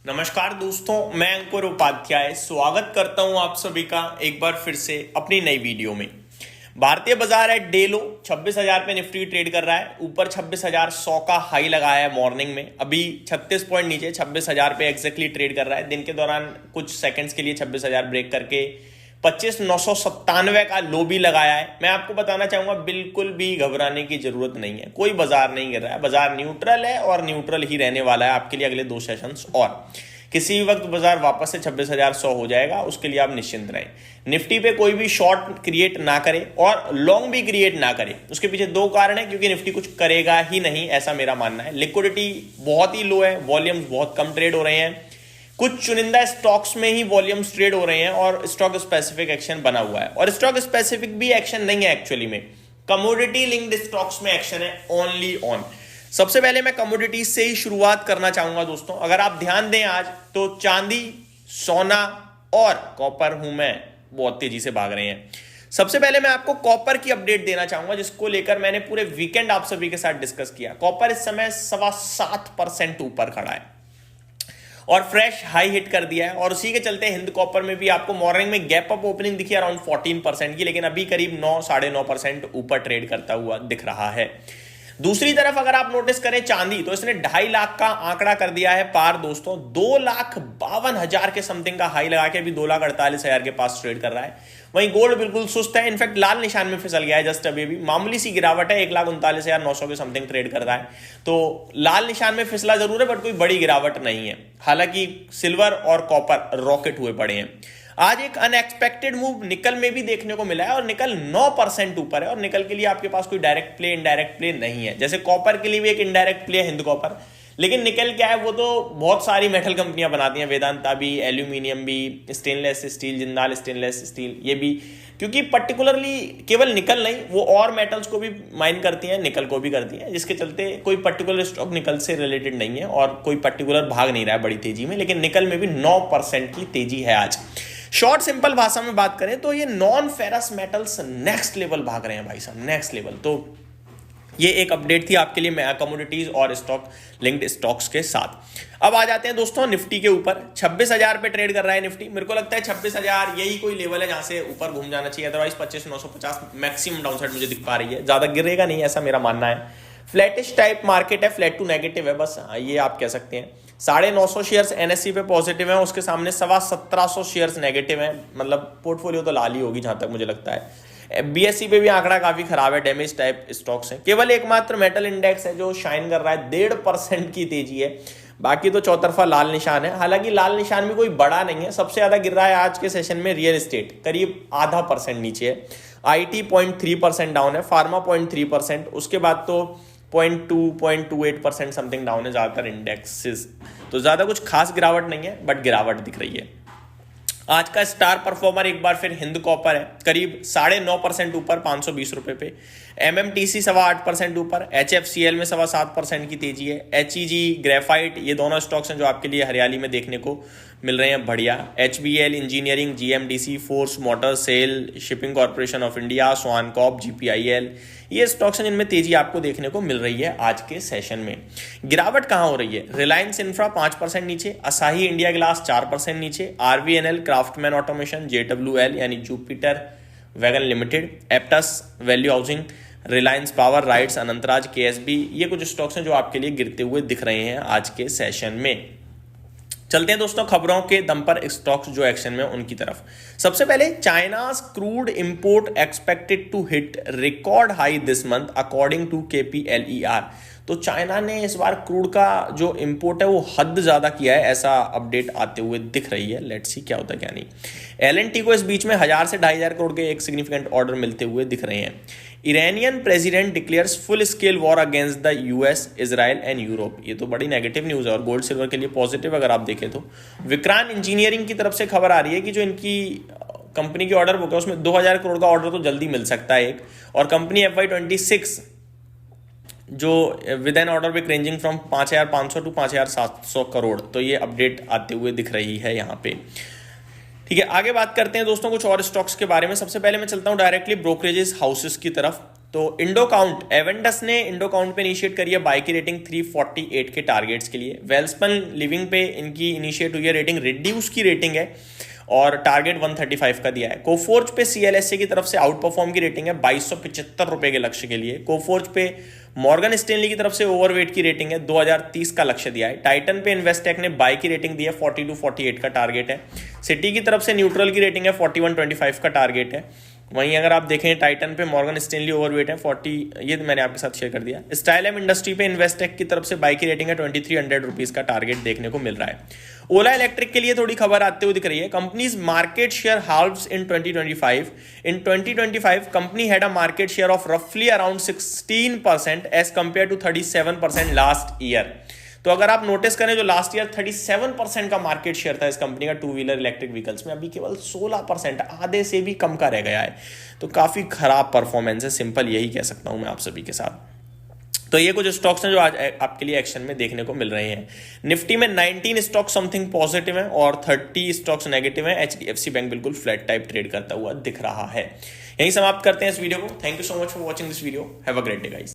नमस्कार दोस्तों, मैं अंकुर उपाध्याय स्वागत करता हूं आप सभी का एक बार फिर से अपनी नई वीडियो में। भारतीय बाजार है डे लो 26,000 पे निफ्टी ट्रेड कर रहा है। ऊपर 26,100 का हाई लगाया है मॉर्निंग में, अभी 36 पॉइंट नीचे 26,000 पे एग्जैक्टली ट्रेड कर रहा है। दिन के दौरान कुछ सेकंड्स के लिए 26,000 ब्रेक करके 25,997 का लो भी लगाया है। मैं आपको बताना चाहूंगा बिल्कुल भी घबराने की जरूरत नहीं है, कोई बाजार नहीं गिर रहा है, बाजार न्यूट्रल है और न्यूट्रल ही रहने वाला है आपके लिए अगले 2 सेशंस। और किसी भी वक्त बाजार वापस से 26,100 हो जाएगा, उसके लिए आप निश्चिंत रहें। निफ्टी पे कोई भी शॉर्ट क्रिएट ना करे और लॉन्ग भी क्रिएट ना करे। उसके पीछे 2 कारण है, क्योंकि निफ्टी कुछ करेगा ही नहीं ऐसा मेरा मानना है। लिक्विडिटी बहुत ही लो है, वॉल्यूम्स बहुत कम ट्रेड हो रहे हैं, कुछ चुनिंदा स्टॉक्स में ही वॉल्यूम्स ट्रेड हो रहे हैं और स्टॉक स्पेसिफिक एक्शन बना हुआ है। और स्टॉक स्पेसिफिक भी एक्शन नहीं है, एक्चुअली में कमोडिटी लिंक्ड स्टॉक्स में एक्शन है ओनली ऑन। सबसे पहले मैं कमोडिटी से ही शुरुआत करना चाहूंगा दोस्तों। अगर आप ध्यान दें आज तो चांदी, सोना और कॉपर हूं मैं बहुत तेजी से भाग रहे हैं। सबसे पहले मैं आपको कॉपर की अपडेट देना चाहूंगा, जिसको लेकर मैंने पूरे वीकेंड आप सभी के साथ डिस्कस किया। कॉपर इस समय 7.25% ऊपर खड़ा है और फ्रेश हाई हिट कर दिया है। और उसी के चलते हिंद कॉपर में भी आपको मॉर्निंग में गैप अप ओपनिंग दिखी अराउंड 14% की, लेकिन अभी करीब 9-9.5% ऊपर ट्रेड करता हुआ दिख रहा है। दूसरी तरफ अगर आप नोटिस करें चांदी, तो इसने 2.5 लाख का आंकड़ा कर दिया है पार दोस्तों। 2,52,000 के समथिंग का हाई लगा के अभी 2,48,000 के पास ट्रेड कर रहा है। वहीं गोल्ड बिल्कुल सुस्त है, इनफैक्ट लाल निशान में फिसल गया है जस्ट अभी भी। मामूली सी गिरावट है, 1,39,900 के समथिंग ट्रेड कर रहा है, तो लाल निशान में फिसला जरूर है बट कोई बड़ी गिरावट नहीं है। हालांकि सिल्वर और कॉपर रॉकेट हुए पड़े हैं। आज एक अनएक्सपेक्टेड मूव निकल में भी देखने को मिला है और निकल 9% ऊपर है। और निकल के लिए आपके पास कोई डायरेक्ट प्ले इनडायरेक्ट प्ले नहीं है, जैसे कॉपर के लिए भी एक इनडायरेक्ट प्ले है हिंद कॉपर। लेकिन निकल क्या है, वो तो बहुत सारी मेटल कंपनियां बनाती हैं, वेदांता भी, एल्यूमिनियम भी, stainless steel, Jindal stainless steel, ये भी, क्योंकि पर्टिकुलरली केवल निकल नहीं, वो और मेटल्स को भी माइन करती हैं, निकल को भी करती हैं, जिसके चलते कोई पर्टिकुलर स्टॉक निकल से रिलेटेड नहीं है और कोई पर्टिकुलर भाग नहीं रहा है बड़ी तेजी में। लेकिन निकल में भी 9% की तेजी है आज। शॉर्ट सिंपल भाषा में बात करें तो ये non ferrous metals next level भाग रहे हैं भाई साहब, नेक्स्ट लेवल। तो ये एक अपडेट थी आपके लिए मैं कमोडिटीज और स्टॉक लिंक्ड स्टॉक्स के साथ। अब आ जाते हैं दोस्तों निफ्टी के ऊपर। 26,000 पे ट्रेड कर रहा है निफ्टी। मेरे को लगता है 26,000 यही कोई लेवल है जहां से ऊपर घूम जाना चाहिए, अदरवाइज 25,950 मैक्सिमम डाउनसाइड मुझे दिख पा रही है, ज्यादा गिरेगा नहीं ऐसा मेरा मानना है। फ्लैटिश टाइप मार्केट है, फ्लैट टू नेगेटिव है बस, ये आप कह सकते हैं। 950 शेयर्स एनएससी पे पॉजिटिव है, उसके सामने 1750 शेयर्स नेगेटिव है, मतलब पोर्टफोलियो तो लाल ही होगी जहां तक मुझे लगता है। बीएससी पे भी आंकड़ा काफी खराब है, डैमेज टाइप स्टॉक्स हैं। केवल एकमात्र मेटल इंडेक्स है जो शाइन कर रहा है, 1.5% की तेजी है, बाकी तो चौतरफा लाल निशान है। हालांकि लाल निशान भी कोई बड़ा नहीं है। सबसे ज्यादा गिर रहा है आज के सेशन में रियल एस्टेट, करीब 0.5% नीचे है। आईटी 0.3% डाउन है, फार्मा 0.3%, उसके बाद तो 0.28% समथिंग डाउन है ज्यादातर इंडेक्सेस। तो ज्यादा कुछ खास गिरावट नहीं है बट गिरावट दिख रही है। आज का स्टार परफॉर्मर एक बार फिर हिंद कॉपर है, करीब 9.5% ऊपर 520 रुपए पे। एमएमटीसी 8.25% ऊपर, एचएफसीएल में 7.25% की तेजी है। एचईजी, ग्रेफाइट, ये दोनों स्टॉक्स हैं जो आपके लिए हरियाली में देखने को मिल रहे हैं बढ़िया। HBL engineering, GMDC, Force motor, SAIL, shipping corporation of India, Swancorp, GPIL, ये स्टॉक्स हैं जिनमें तेजी आपको देखने को मिल रही है आज के सेशन में। गिरावट कहां हो रही है? रिलायंस इंफ्रा 5% नीचे, असाही इंडिया ग्लास 4% नीचे, आरवीएनएल, क्राफ्टमैन ऑटोमेशन, जेडब्ल्यूएल यानी Jupiter wagon limited, Aptus, value housing, Reliance power, rights, Anantraj, KSB, ये कुछ स्टॉक्स हैं जो आपके लिए गिरते हुए दिख रहे हैं आज के सेशन में। चलते हैं दोस्तों खबरों के दम पर स्टॉक्स जो एक्शन में उनकी तरफ। सबसे पहले China's crude import expected to hit record high this month according to Kpler. तो चाइना ने इस बार क्रूड का जो इंपोर्ट है वो हद ज्यादा किया है, ऐसा अपडेट आते हुए दिख रही है। लेट्स सी क्या होता है क्या नहीं। एलएनटी को इस बीच में 1000 से 2,500 करोड़ के एक सिग्निफिकेंट ऑर्डर मिलते हुए दिख रहे हैं। Iranian president declares full scale war against the US, Israel and Europe. ये तो बड़ी नेगेटिव न्यूज है और गोल्ड सिल्वर के लिए पॉजिटिव अगर आप देखें तो। विक्रांत इंजीनियरिंग की तरफ से खबर आ रही है कि जो इनकी कंपनी की ऑर्डर बुक है उसमें 2,000 करोड़ का ऑर्डर तो जल्दी मिल सकता है एक। और कंपनी FY26 जो with an order book ranging from 5,500 to 5,700 crore, तो ये अपडेट आते हुए दिख रही है यहाँ पे। ठीक है, आगे बात करते हैं दोस्तों कुछ और स्टॉक्स के बारे में। सबसे पहले मैं चलता हूं डायरेक्टली ब्रोकरेजेस हाउसेस की तरफ। तो इंडो काउंट, एवेंडस ने इंडो काउंट पे इनिशिएट करी है बाय की रेटिंग 348 के टारगेट्स के लिए। वेल्सपन लिविंग पे इनकी इनिशिएट हुई है रेटिंग, रिड्यूस की रेटिंग है और टारगेट 135 का दिया है। कोफोर्ज पे सीएलएसए की तरफ से आउट परफॉर्म की रेटिंग है 2275 रुपए के लक्ष्य के लिए। कोफोर्ज पे मॉर्गन स्टेनली की तरफ से ओवरवेट की रेटिंग है, 2030 का लक्ष्य दिया है। टाइटन पे इन्वेस्टेक ने बाय की रेटिंग दी है, 4248 का टारगेट है। सिटी की तरफ से न्यूट्रल की रेटिंग है, 4125 का टारगेट है। वहीं अगर आप देखें टाइटन पे मॉर्गन स्टेनली ओवरवेट है 40, ये मैंने आपके साथ शेयर कर दिया। स्टाइलम इंडस्ट्री पे इन्वेस्टेक की तरफ से बाय की रेटिंग है, 2300 रुपीज का टारगेट देखने को मिल रहा है। ओला इलेक्ट्रिक के लिए थोड़ी खबर आते हुए दिख रही है। Companies market share halves in 2025। In 2025 company had a market share of रफली around 16% as compare to 37% last year. तो अगर आप नोटिस करें जो लास्ट ईयर 37% का मार्केट शेयर था इस कंपनी का टू व्हीलर इलेक्ट्रिक व्हीकल्स में, अभी केवल 16%, आधे से भी कम का रह गया है। तो काफी खराब परफॉर्मेंस है, सिंपल यही कह सकता हूं मैं आप सभी के साथ। तो ये कुछ स्टॉक्स हैं जो आज आपके लिए एक्शन में देखने को मिल रहे हैं। निफ्टी में 19 स्टॉक समथिंग पॉजिटिव है और 30 स्टॉक्स नेगेटिव है। एचडीएफसी बैंक बिल्कुल फ्लैट टाइप ट्रेड करता हुआ दिख रहा है। यही समाप्त करते हैं इस वीडियो को। Thank you so much for watching this video. Have a great day guys.